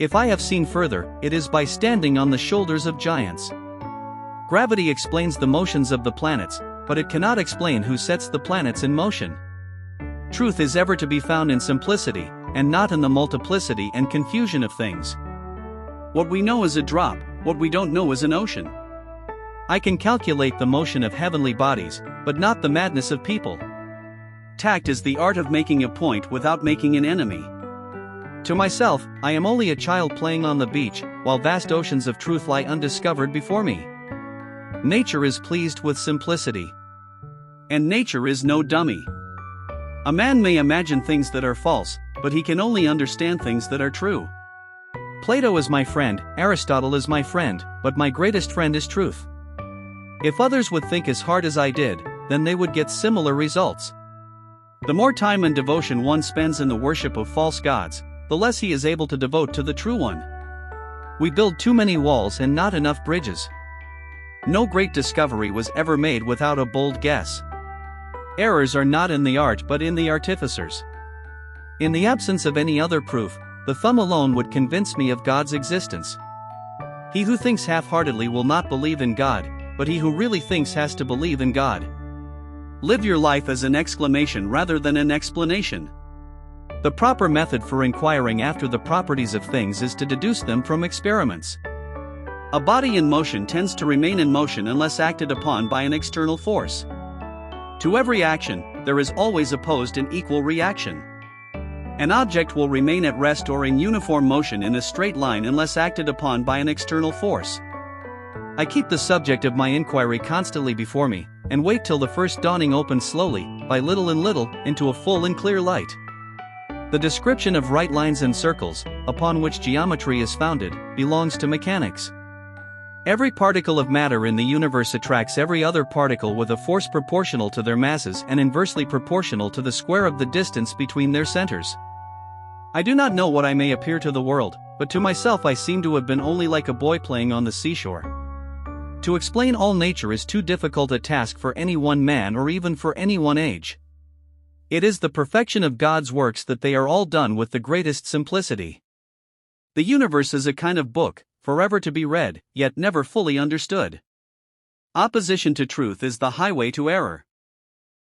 If I have seen further, it is by standing on the shoulders of giants. Gravity explains the motions of the planets, but it cannot explain who sets the planets in motion. Truth is ever to be found in simplicity, and not in the multiplicity and confusion of things. What we know is a drop, what we don't know is an ocean. I can calculate the motion of heavenly bodies, but not the madness of people. Tact is the art of making a point without making an enemy. To myself, I am only a child playing on the beach, while vast oceans of truth lie undiscovered before me. Nature is pleased with simplicity. And nature is no dummy. A man may imagine things that are false, but he can only understand things that are true. Plato is my friend, Aristotle is my friend, but my greatest friend is truth. If others would think as hard as I did, then they would get similar results. The more time and devotion one spends in the worship of false gods, the less he is able to devote to the true one. We build too many walls and not enough bridges. No great discovery was ever made without a bold guess. Errors are not in the art but in the artificers. In the absence of any other proof, the thumb alone would convince me of God's existence. He who thinks half-heartedly will not believe in God, but he who really thinks has to believe in God. Live your life as an exclamation rather than an explanation. The proper method for inquiring after the properties of things is to deduce them from experiments. A body in motion tends to remain in motion unless acted upon by an external force. To every action, there is always opposed and equal reaction. An object will remain at rest or in uniform motion in a straight line unless acted upon by an external force. I keep the subject of my inquiry constantly before me, and wait till the first dawning opens slowly, by little and little, into a full and clear light. The description of right lines and circles, upon which geometry is founded, belongs to mechanics. Every particle of matter in the universe attracts every other particle with a force proportional to their masses and inversely proportional to the square of the distance between their centers. I do not know what I may appear to the world, but to myself I seem to have been only like a boy playing on the seashore. To explain all nature is too difficult a task for any one man or even for any one age. It is the perfection of God's works that they are all done with the greatest simplicity. The universe is a kind of book, forever to be read, yet never fully understood. Opposition to truth is the highway to error.